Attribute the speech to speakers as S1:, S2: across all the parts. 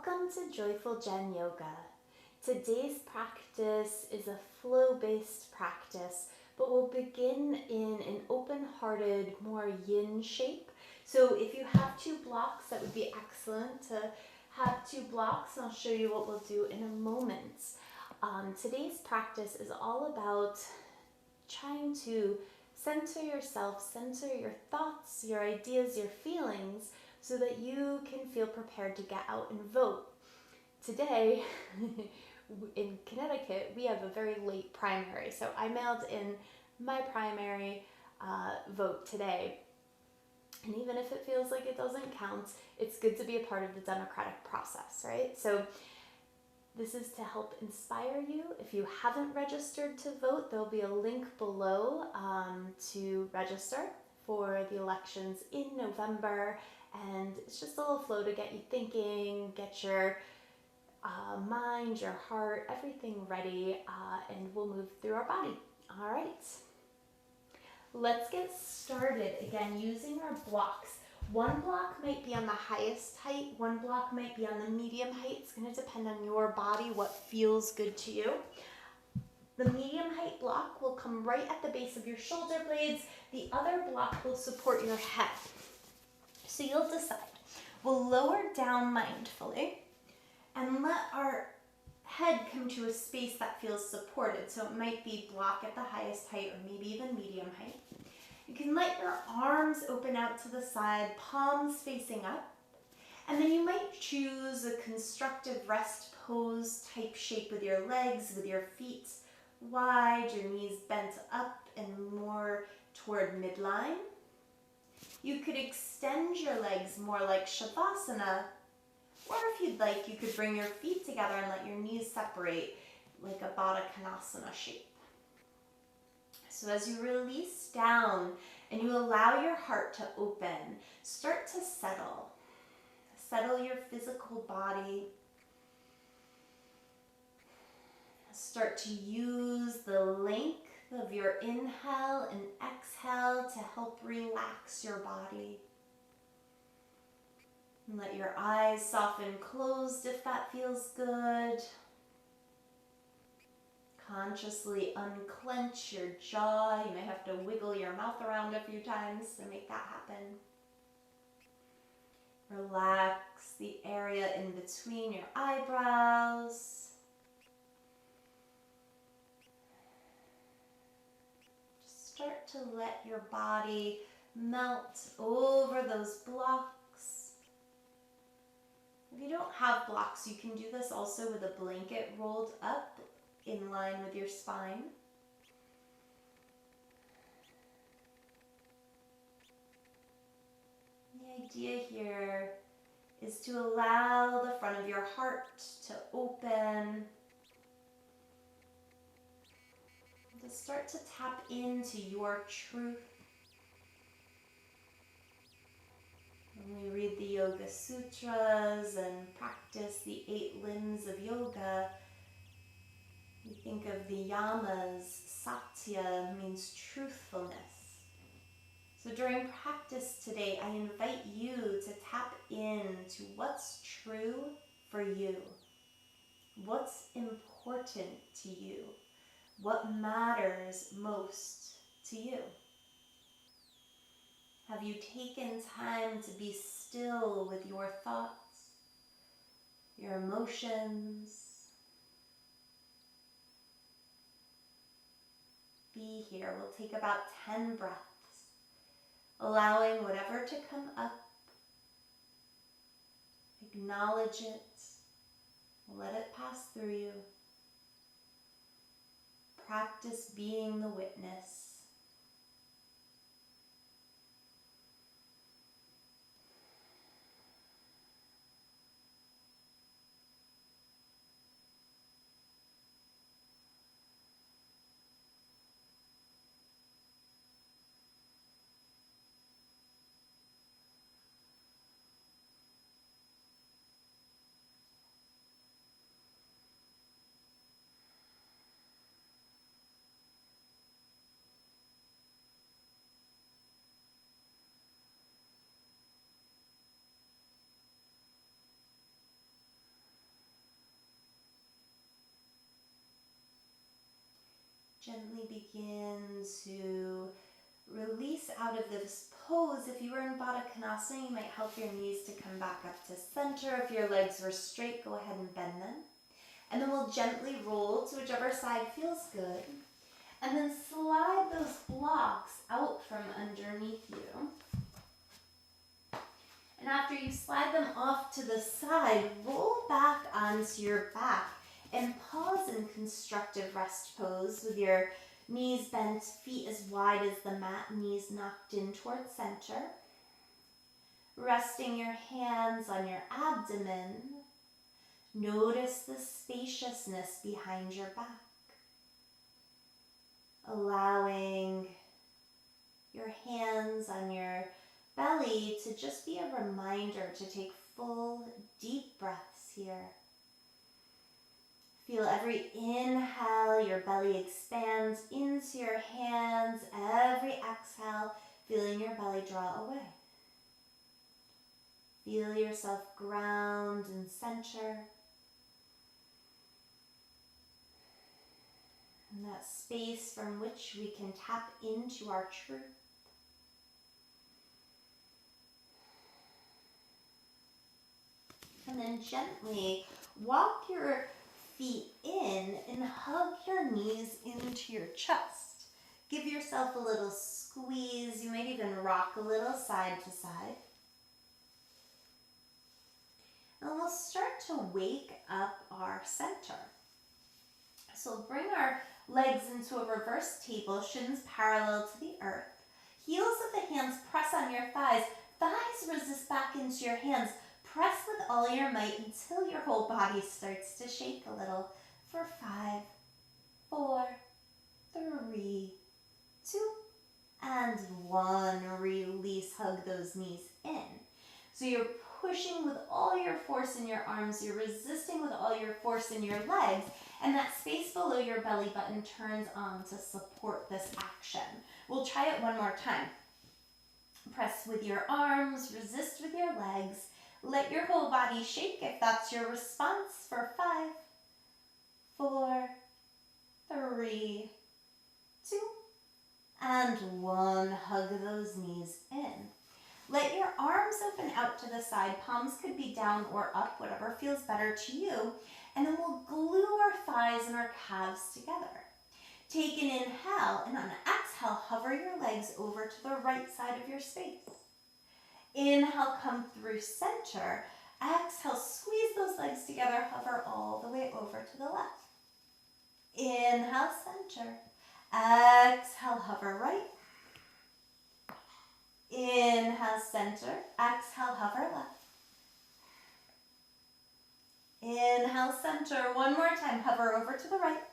S1: Welcome to Joyful Jen Yoga. Today's practice is a flow-based practice, but we'll begin in an open-hearted, more yin shape. So if you have two blocks, that would be excellent to have two blocks, and I'll show you what we'll do in a moment. Today's practice is all about trying to center yourself, center your thoughts, your ideas, your feelings, so that you can feel prepared to get out and vote. Today, in Connecticut, we have a very late primary, so I mailed in my primary vote today. And even if it feels like it doesn't count, it's good to be a part of the democratic process, right? So this is to help inspire you. If you haven't registered to vote, there'll be a link below to register for the elections in November. And it's just a little flow to get you thinking, get your mind, your heart, everything ready, and we'll move through our body. All right. Let's get started again using our blocks. One block might be on the highest height, one block might be on the medium height. It's going to depend on your body, what feels good to you. The medium height block will come right at the base of your shoulder blades. The other block will support your head. So you'll decide. We'll lower down mindfully and let our head come to a space that feels supported. So it might be block at the highest height or maybe even medium height. You can let your arms open out to the side, palms facing up. And then you might choose a constructive rest pose type shape with your legs, with your feet wide, your knees bent up and more toward midline. You could extend your legs more like Shavasana, or if you'd like, you could bring your feet together and let your knees separate like a Baddha Konasana shape. So as you release down and you allow your heart to open, start to settle. Settle your physical body. Start to use the length of your inhale and exhale to help relax your body. And let your eyes soften closed if that feels good. Consciously unclench your jaw. You may have to wiggle your mouth around a few times to make that happen. Relax the area in between your eyebrows. Start to let your body melt over those blocks. If you don't have blocks, you can do this also with a blanket rolled up in line with your spine. The idea here is to allow the front of your heart to open, to start to tap into your truth. When we read the Yoga Sutras and practice the 8 limbs of yoga, we think of the yamas. Satya means truthfulness. So during practice today, I invite you to tap into what's true for you. What's important to you? What matters most to you? Have you taken time to be still with your thoughts, your emotions? Be here. We'll take about 10 breaths, allowing whatever to come up. Acknowledge it. Let it pass through you. Practice being the witness. Gently begin to release out of this pose. If you were in Baddha Konasana, you might help your knees to come back up to center. If your legs were straight, go ahead and bend them. And then we'll gently roll to whichever side feels good. And then slide those blocks out from underneath you. And after you slide them off to the side, roll back onto your back and pause in constructive rest pose with your knees bent, feet as wide as the mat, knees knocked in towards center. Resting your hands on your abdomen, notice the spaciousness behind your back. Allowing your hands on your belly to just be a reminder to take full, deep breaths here. Feel every inhale, your belly expands into your hands. Every exhale, feeling your belly draw away. Feel yourself ground and center. And that space from which we can tap into our truth. And then gently walk your feet in and hug your knees into your chest. Give yourself a little squeeze. You might even rock a little side to side. And we'll start to wake up our center. So we'll bring our legs into a reverse table, shins parallel to the earth. Heels of the hands press on your thighs. Thighs resist back into your hands. Press with all your might until your whole body starts to shake a little. For 5, 4, 3, 2, and 1. Release, hug those knees in. So you're pushing with all your force in your arms, you're resisting with all your force in your legs, and that space below your belly button turns on to support this action. We'll try it one more time. Press with your arms, resist with your legs. Let your whole body shake if that's your response. For 5, 4, 3, 2, and 1. Hug those knees in. Let your arms open out to the side. Palms could be down or up, whatever feels better to you. And then we'll glue our thighs and our calves together. Take an inhale, and on an exhale, hover your legs over to the right side of your space. Inhale, come through center. Exhale, squeeze those legs together, hover all the way over to the left. Inhale, center. Exhale, hover right. Inhale, center. Exhale, hover left. Inhale, center. One more time, hover over to the right.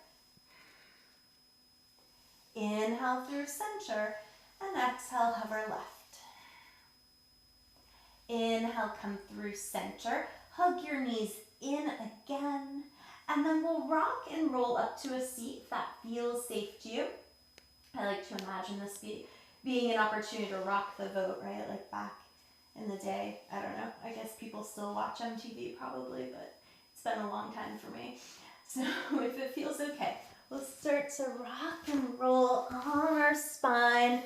S1: Inhale through center, and exhale, hover left. Inhale, come through center. Hug your knees in again. And then we'll rock and roll up to a seat if that feels safe to you. I like to imagine this being an opportunity to rock the vote, right? Like back in the day. I don't know. I guess people still watch on TV probably, but it's been a long time for me. So if it feels okay, we'll start to rock and roll on our spine.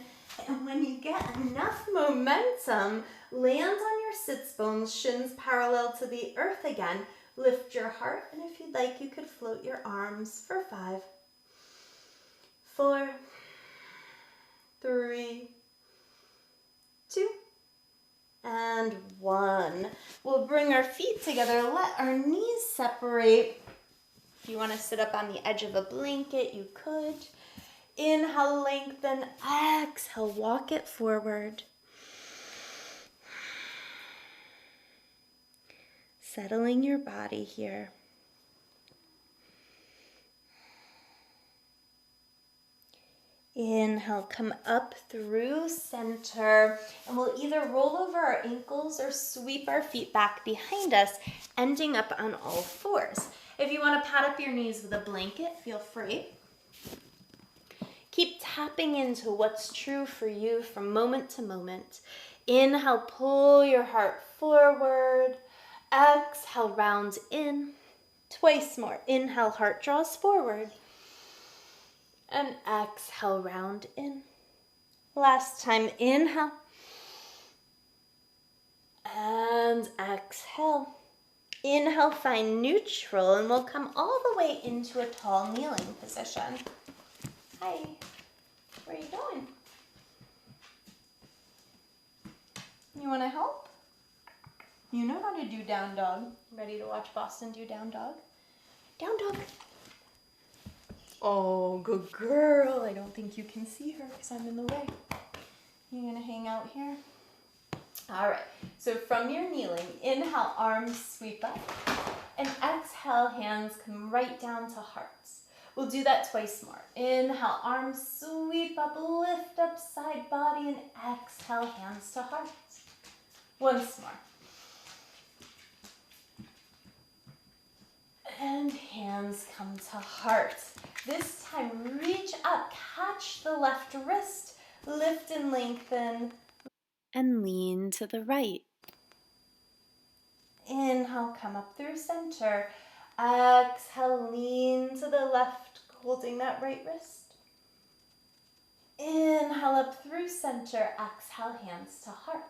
S1: And when you get enough momentum, land on your sits bones, shins parallel to the earth again. Lift your heart, and if you'd like, you could float your arms for 5, 4, 3, 2, and 1. We'll bring our feet together, let our knees separate. If you want to sit up on the edge of a blanket, you could. Inhale, lengthen. Exhale, walk it forward. Settling your body here. Inhale, come up through center, and we'll either roll over our ankles or sweep our feet back behind us, ending up on all fours. If you want to pad up your knees with a blanket, feel free. Keep tapping into what's true for you from moment to moment. Inhale, pull your heart forward. Exhale, round in. Twice more. Inhale, heart draws forward. And exhale, round in. Last time, inhale. And exhale. Inhale, find neutral, and we'll come all the way into a tall kneeling position. Hi, where are you going? You want to help? You know how to do down dog. Ready to watch Boston do down dog? Down dog. Oh, good girl. I don't think you can see her because I'm in the way. You gonna hang out here? All right, so from your kneeling, inhale, arms sweep up, and exhale, hands come right down to hearts. We'll do that twice more. Inhale, arms sweep up, lift up side body, and exhale, hands to hearts. Once more. And hands come to heart. This time, reach up, catch the left wrist, lift and lengthen, and lean to the right. Inhale, come up through center. Exhale, lean to the left, holding that right wrist. Inhale, up through center. Exhale, hands to heart.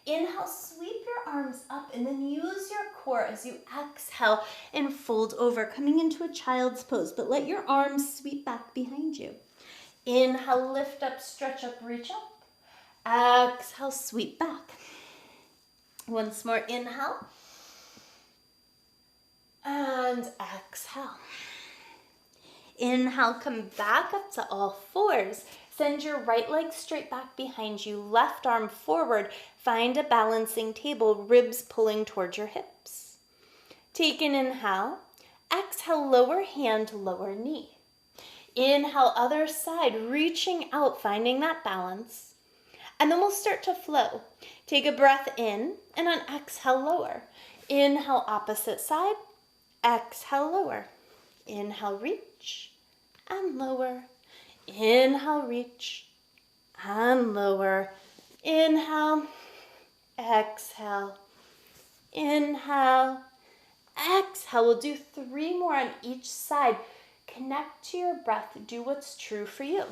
S1: Inhale, sweep your arms up and then use your core as you exhale and fold over, coming into a child's pose, but let your arms sweep back behind you. Inhale, lift up, stretch up, reach up. Exhale, sweep back. Once more, inhale. And exhale. Inhale, come back up to all fours. Send your right leg straight back behind you, left arm forward. Find a balancing table, ribs pulling towards your hips. Take an inhale. Exhale, lower hand, lower knee. Inhale, other side, reaching out, finding that balance. And then we'll start to flow. Take a breath in, and on exhale, lower. Inhale, opposite side. Exhale, lower. Inhale, reach, and lower. Inhale, reach, and lower. Inhale, exhale, inhale, exhale. We'll do 3 more on each side. Connect to your breath. Do what's true for you.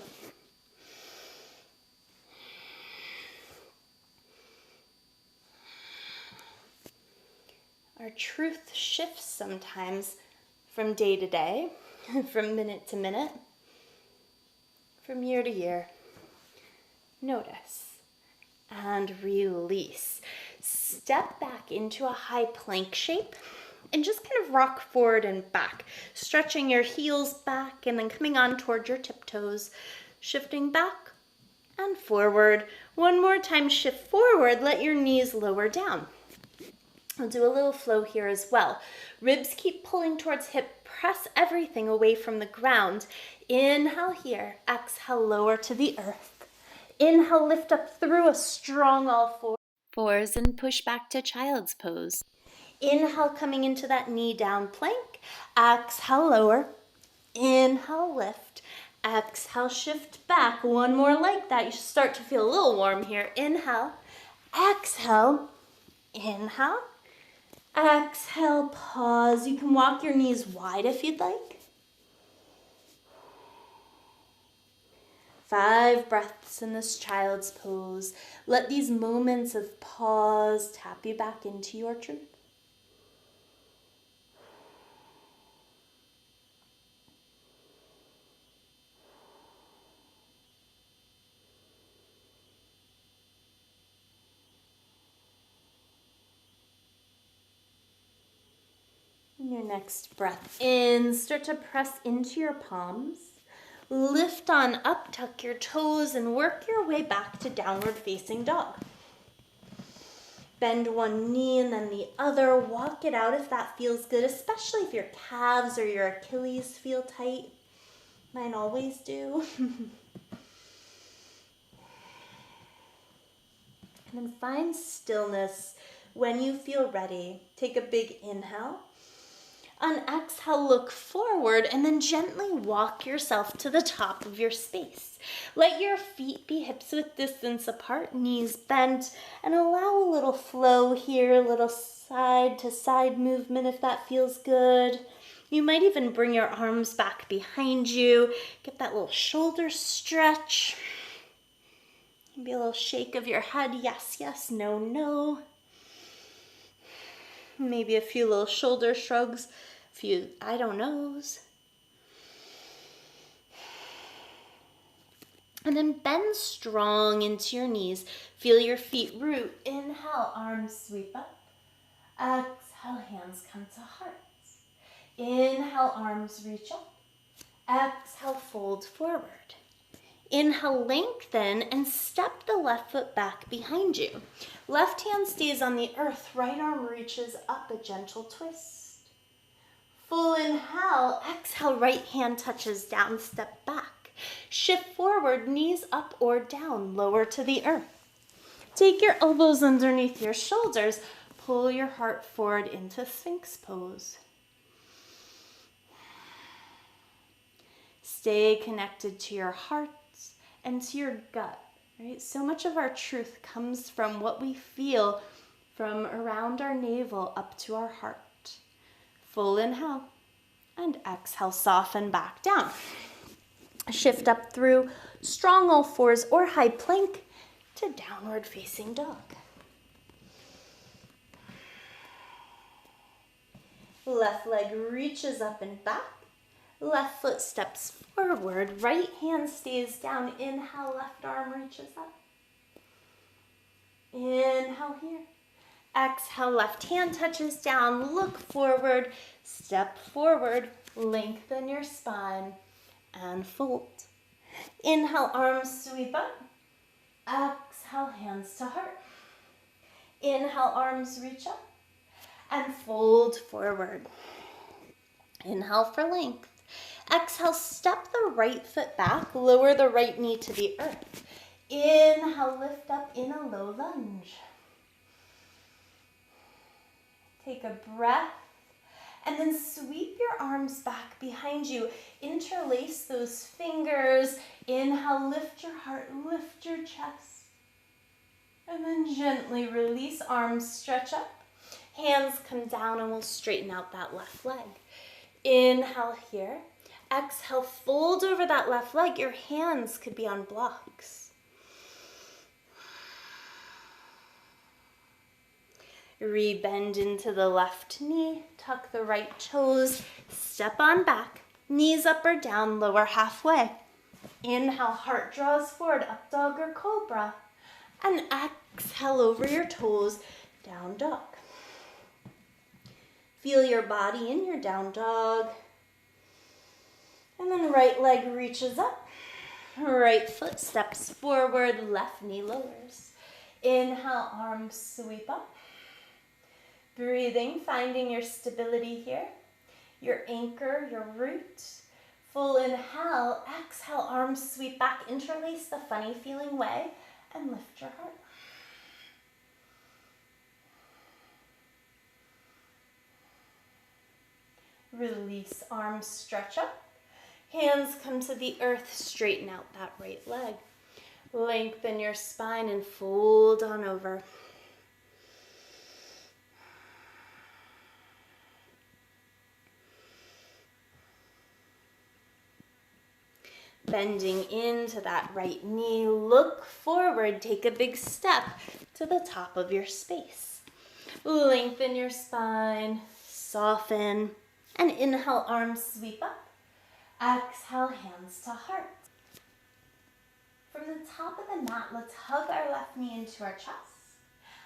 S1: Our truth shifts sometimes from day to day, from minute to minute, from year to year. Notice and release. Step back into a high plank shape and just kind of rock forward and back, stretching your heels back and then coming on toward your tiptoes, shifting back and forward. One more time, shift forward, let your knees lower down. We'll do a little flow here as well. Ribs keep pulling towards hip, press everything away from the ground. Inhale here, exhale, lower to the earth. Inhale, lift up through a strong all fours and push back to child's pose. Inhale, coming into that knee down plank. Exhale, lower. Inhale, lift. Exhale, shift back. One more like that. You should start to feel a little warm here. Inhale, exhale, inhale. Exhale, pause. You can walk your knees wide if you'd like. 5 breaths in this child's pose. Let these moments of pause tap you back into your truth. Your next breath in, start to press into your palms. Lift on up, tuck your toes, and work your way back to downward facing dog. Bend one knee and then the other. Walk it out if that feels good, especially if your calves or your Achilles feel tight. Mine always do. And then find stillness when you feel ready. Take a big inhale. On exhale, look forward and then gently walk yourself to the top of your space. Let your feet be hips width distance apart, knees bent, and allow a little flow here, a little side to side movement if that feels good. You might even bring your arms back behind you. Get that little shoulder stretch. Maybe a little shake of your head. Yes, yes, no, no. Maybe a few little shoulder shrugs. A few I don't knows. And then bend strong into your knees. Feel your feet root. Inhale, arms sweep up. Exhale, hands come to hearts. Inhale, arms reach up. Exhale, fold forward. Inhale, lengthen and step the left foot back behind you. Left hand stays on the earth. Right arm reaches up, a gentle twist. Full inhale. Exhale, right hand touches down, step back. Shift forward, knees up or down, lower to the earth. Take your elbows underneath your shoulders. Pull your heart forward into Sphinx pose. Stay connected to your heart and to your gut, right? So much of our truth comes from what we feel from around our navel up to our heart. Full inhale and exhale, soften back down. Shift up through strong all fours or high plank to downward facing dog. Left leg reaches up and back. Left foot steps forward. Right hand stays down. Inhale, left arm reaches up. Inhale here. Exhale, left hand touches down. Look forward. Step forward. Lengthen your spine. And fold. Inhale, arms sweep up. Exhale, hands to heart. Inhale, arms reach up. And fold forward. Inhale for length. Exhale, step the right foot back. Lower the right knee to the earth. Inhale, lift up in a low lunge. Take a breath. And then sweep your arms back behind you. Interlace those fingers. Inhale, lift your heart, lift your chest. And then gently release, arms stretch up. Hands come down and we'll straighten out that left leg. Inhale here. Exhale, fold over that left leg. Your hands could be on blocks. Rebend into the left knee, tuck the right toes, step on back, knees up or down, lower halfway. Inhale, heart draws forward, up dog or cobra. And exhale over your toes, down dog. Feel your body in your down dog. And then right leg reaches up, right foot steps forward, left knee lowers. Inhale, arms sweep up. Breathing, finding your stability here, your anchor, your root. Full inhale, exhale, arms sweep back, interlace the funny feeling way, and lift your heart. Release, arms stretch up. Hands come to the earth, straighten out that right leg. Lengthen your spine and fold on over. Bending into that right knee, look forward, take a big step to the top of your space. Lengthen your spine, soften, and inhale, arms sweep up. Exhale, hands to heart. From the top of the mat, let's hug our left knee into our chest.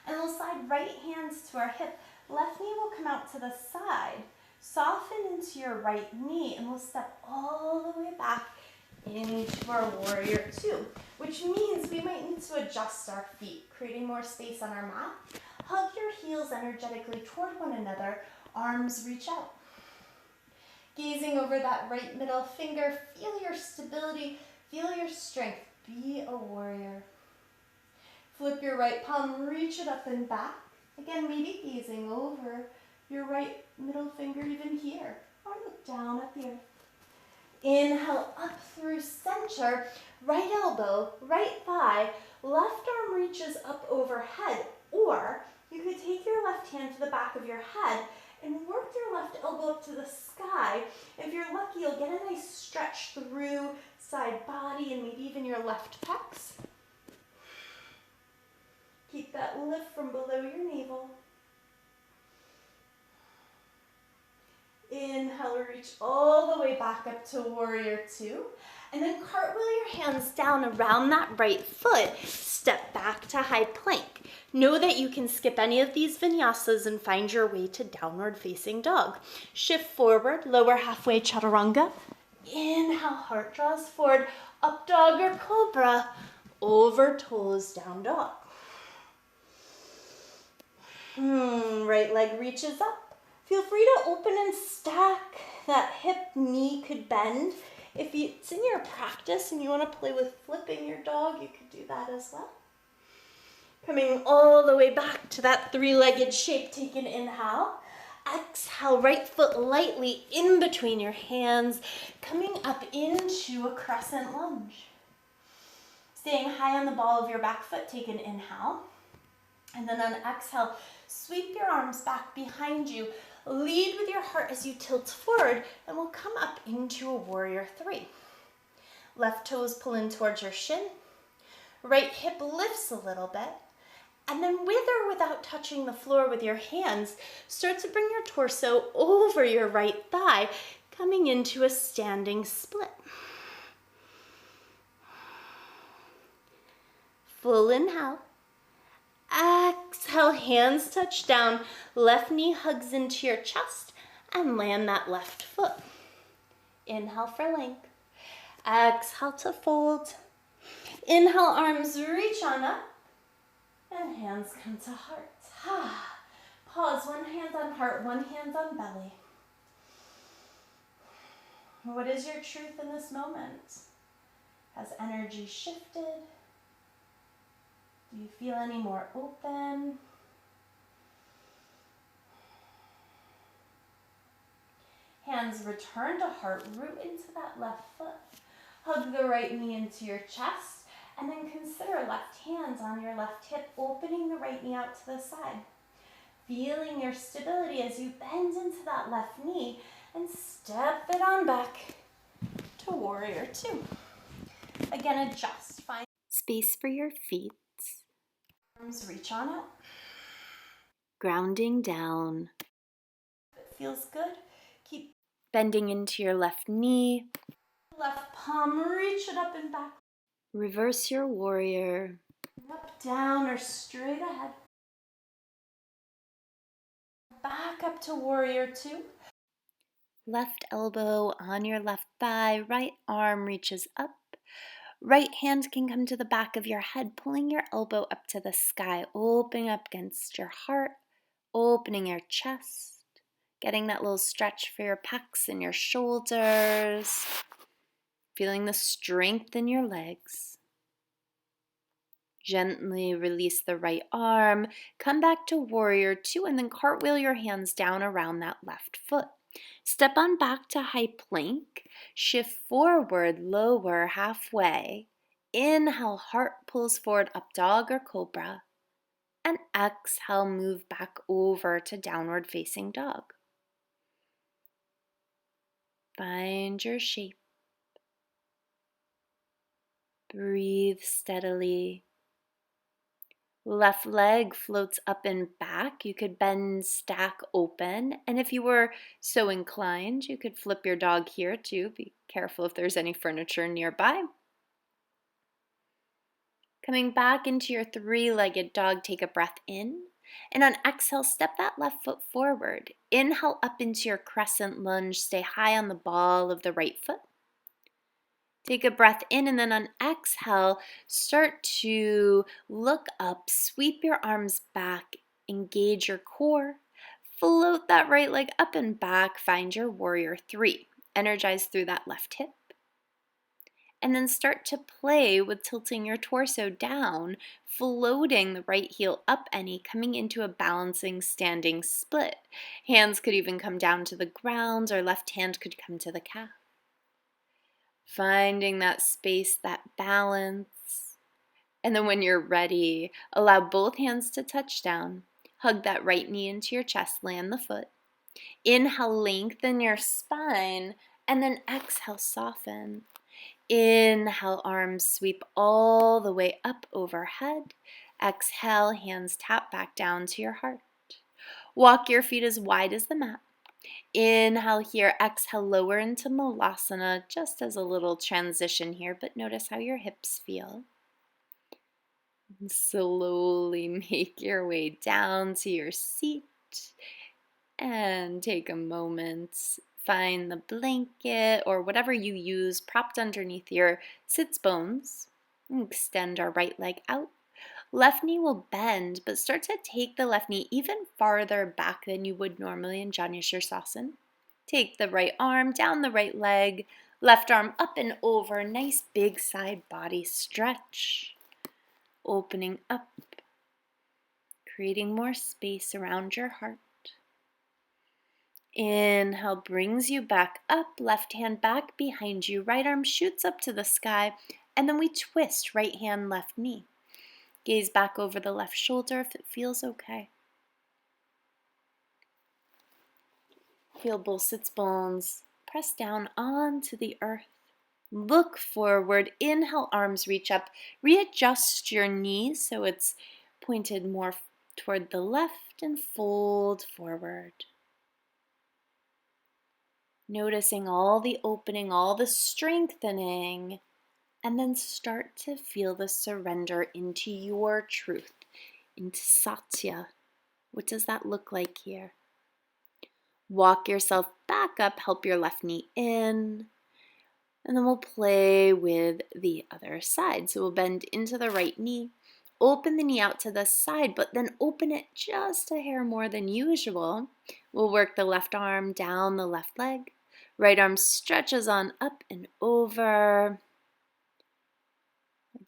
S1: And we'll slide right hands to our hip. Left knee will come out to the side. Soften into your right knee, and we'll step all the way back into our warrior two, which means we might need to adjust our feet, creating more space on our mat. Hug your heels energetically toward one another, arms reach out. Gazing over that right middle finger, feel your stability, feel your strength, be a warrior. Flip your right palm, reach it up and back. Again, maybe gazing over your right middle finger even here, or look down at the earth. Inhale up through center, right elbow, right thigh, left arm reaches up overhead, or you could take your left hand to the back of your head and work your left elbow up to the sky. If you're lucky, you'll get a nice stretch through side body and maybe even your left pecs. Keep that lift from below your navel. Inhale, reach all the way back up to warrior two. And then cartwheel your hands down around that right foot. Step back to high plank. Know that you can skip any of these vinyasas and find your way to downward facing dog. Shift forward, lower halfway chaturanga. Inhale, heart draws forward, up dog or cobra. Over toes, down dog. Right leg reaches up. Feel free to open and stack. That hip, knee could bend. If it's in your practice and you want to play with flipping your dog, you could do that as well. Coming all the way back to that three-legged shape. Take an inhale. Exhale, right foot lightly in between your hands. Coming up into a crescent lunge. Staying high on the ball of your back foot, take an inhale. And then on exhale, sweep your arms back behind you. Lead with your heart as you tilt forward, and we'll come up into a warrior three. Left toes pull in towards your shin. Right hip lifts a little bit. And then with or without touching the floor with your hands, start to bring your torso over your right thigh, coming into a standing split. Full inhale. Exhale, hands touch down, left knee hugs into your chest, and land that left foot. Inhale for length. Exhale to fold. Inhale, arms reach on up, and hands come to heart. Pause, one hand on heart, one hand on belly. What is your truth in this moment? Has energy shifted? Do you feel any more open? Hands return to heart, root into that left foot. Hug the right knee into your chest, and then consider left hands on your left hip, opening the right knee out to the side. Feeling your stability as you bend into that left knee and step it on back to warrior two. Again, adjust. Find space for your feet. Arms reach on out. Grounding down. If it feels good, keep bending into your left knee. Left palm, reach it up and back. Reverse your warrior. Up, down, or straight ahead. Back up to warrior two. Left elbow on your left thigh, right arm reaches up. Right hand can come to the back of your head, pulling your elbow up to the sky, opening up against your heart, opening your chest, getting that little stretch for your pecs and your shoulders, feeling the strength in your legs. Gently release the right arm, come back to warrior two, and then cartwheel your hands down around that left foot. Step on back to high plank, shift forward, lower halfway. Inhale, heart pulls forward, up dog or cobra. And exhale, move back over to downward facing dog. Find your shape. Breathe steadily. Left leg floats up and back. You could bend, stack, open. And if you were so inclined, you could flip your dog here too. Be careful if there's any furniture nearby. Coming back into your three-legged dog, take a breath in. And on exhale, step that left foot forward. Inhale up into your crescent lunge. Stay high on the ball of the right foot. Take a breath in, and then on exhale, start to look up, sweep your arms back, engage your core, float that right leg up and back, find your warrior three. Energize through that left hip. And then start to play with tilting your torso down, floating the right heel up any, coming into a balancing standing split. Hands could even come down to the ground, or left hand could come to the calf. Finding that space, that balance. And then when you're ready, allow both hands to touch down. Hug that right knee into your chest, land the foot. Inhale, lengthen your spine, and then exhale, soften. Inhale, arms sweep all the way up overhead. Exhale, hands tap back down to your heart. Walk your feet as wide as the mat. Inhale here, exhale, lower into Malasana, just as a little transition here, but notice how your hips feel. And slowly make your way down to your seat and take a moment. Find the blanket or whatever you use propped underneath your sits bones. Extend our right leg out. Left knee will bend, but start to take the left knee even farther back than you would normally in Janu Sirsasana. Take the right arm down the right leg, left arm up and over. Nice big side body stretch. Opening up, creating more space around your heart. Inhale brings you back up, left hand back behind you, right arm shoots up to the sky, and then we twist right hand, left knee. Gaze back over the left shoulder if it feels okay. Feel both sits bones press down onto the earth. Look forward, inhale, arms reach up, readjust your knees so it's pointed more toward the left and fold forward. Noticing all the opening, all the strengthening, and then start to feel the surrender into your truth, into Satya. What does that look like here? Walk yourself back up, help your left knee in, and then we'll play with the other side. So we'll bend into the right knee, open the knee out to the side, but then open it just a hair more than usual. We'll work the left arm down the left leg. Right arm stretches on up and over.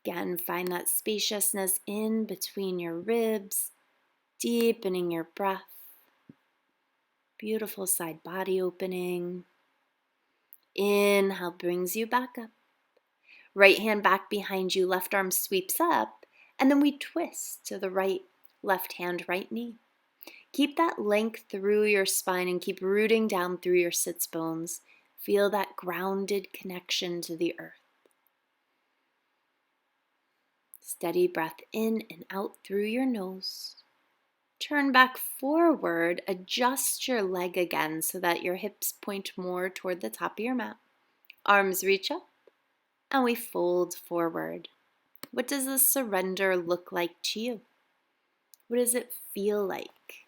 S1: Again, find that spaciousness in between your ribs, deepening your breath. Beautiful side body opening. Inhale brings you back up. Right hand back behind you, left arm sweeps up, and then we twist to the right, left hand, right knee. Keep that length through your spine and keep rooting down through your sits bones. Feel that grounded connection to the earth. Steady breath in and out through your nose. Turn back forward, adjust your leg again so that your hips point more toward the top of your mat. Arms reach up and we fold forward. What does the surrender look like to you? What does it feel like?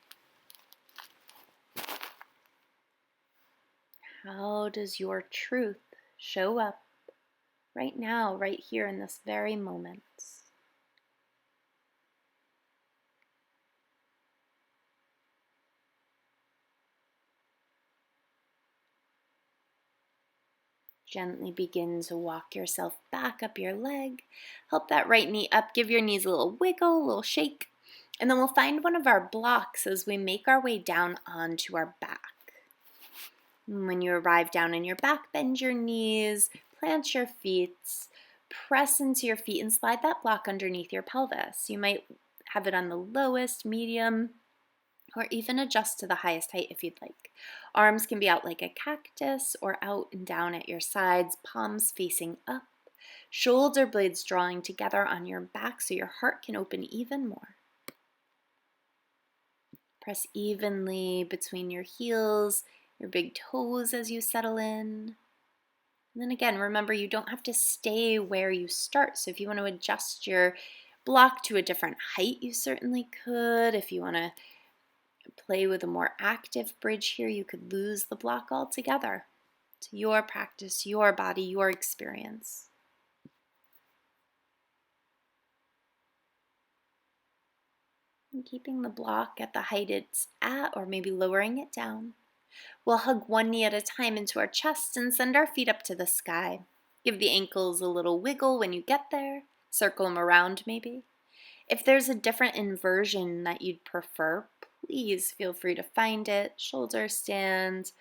S1: How does your truth show up right now, right here in this very moment? Gently begin to walk yourself back up your leg. Help that right knee up. Give your knees a little wiggle, a little shake. And then we'll find one of our blocks as we make our way down onto our back. And when you arrive down in your back, bend your knees, plant your feet, press into your feet and slide that block underneath your pelvis. You might have it on the lowest, medium, or even adjust to the highest height if you'd like. Arms can be out like a cactus or out and down at your sides, palms facing up. Shoulder blades drawing together on your back so your heart can open even more. Press evenly between your heels, your big toes as you settle in. And then again, remember you don't have to stay where you start. So if you want to adjust your block to a different height, you certainly could. If you want to play with a more active bridge here, you could lose the block altogether. It's your practice, your body, your experience. And keeping the block at the height it's at, or maybe lowering it down. We'll hug one knee at a time into our chest and send our feet up to the sky. Give the ankles a little wiggle when you get there. Circle them around maybe. If there's a different inversion that you'd prefer, please feel free to find it. Shoulder stand,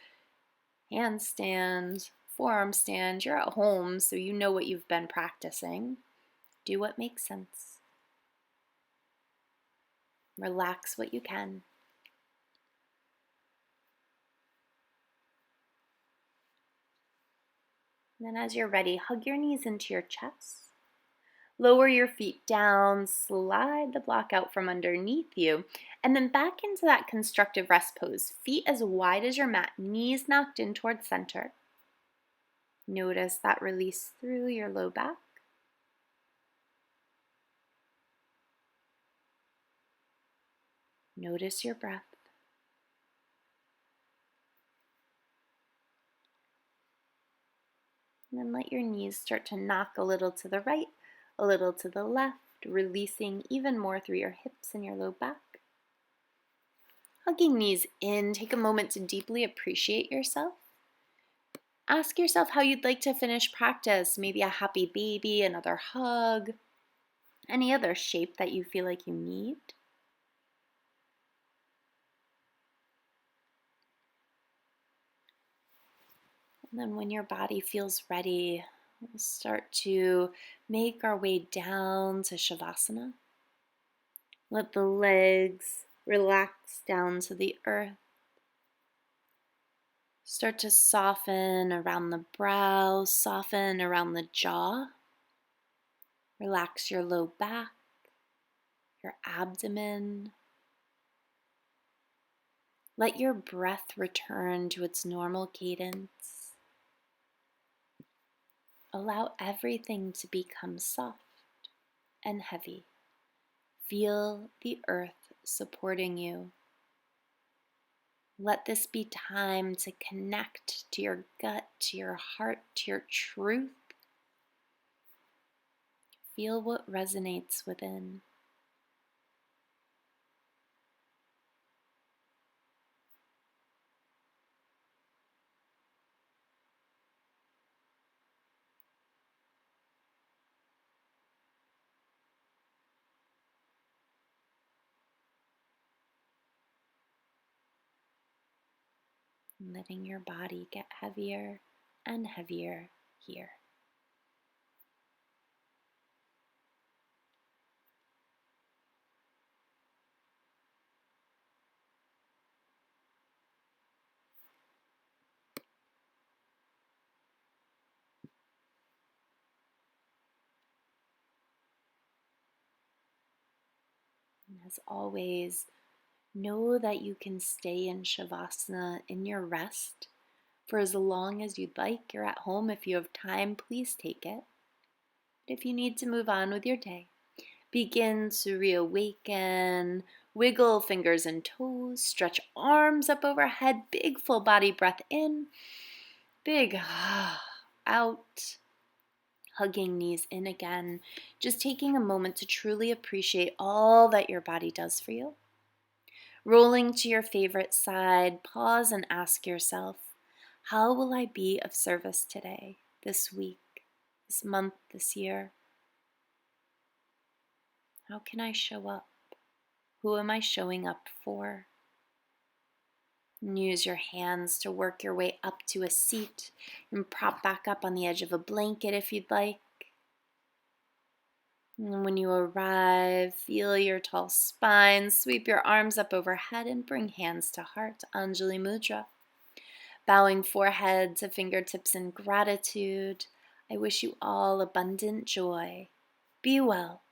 S1: handstand, forearm stand. You're at home, so you know what you've been practicing. Do what makes sense. Relax what you can. And then as you're ready, hug your knees into your chest. Lower your feet down, slide the block out from underneath you, and then back into that constructive rest pose. Feet as wide as your mat, knees knocked in towards center. Notice that release through your low back. Notice your breath. And then let your knees start to knock a little to the right, a little to the left, releasing even more through your hips and your low back. Hugging knees in, take a moment to deeply appreciate yourself. Ask yourself how you'd like to finish practice, maybe a happy baby, another hug, any other shape that you feel like you need. And then when your body feels ready, we'll start to make our way down to Shavasana. Let the legs relax down to the earth. Start to soften around the brow, soften around the jaw. Relax your low back, your abdomen. Let your breath return to its normal cadence. Allow everything to become soft and heavy. Feel the earth supporting you. Let this be time to connect to your gut, to your heart, to your truth. Feel what resonates within. Letting your body get heavier and heavier here. And as always, know that you can stay in Shavasana in your rest for as long as you'd like. You're at home. If you have time, please take it. But if you need to move on with your day, begin to reawaken. Wiggle fingers and toes. Stretch arms up overhead. Big full body breath in. Big out. Hugging knees in again. Just taking a moment to truly appreciate all that your body does for you. Rolling to your favorite side, pause and ask yourself, how will I be of service today, this week, this month, this year? How can I show up? Who am I showing up for? And use your hands to work your way up to a seat and prop back up on the edge of a blanket if you'd like. And when you arrive, feel your tall spine, sweep your arms up overhead and bring hands to heart, Anjali Mudra. Bowing forehead to fingertips in gratitude, I wish you all abundant joy. Be well.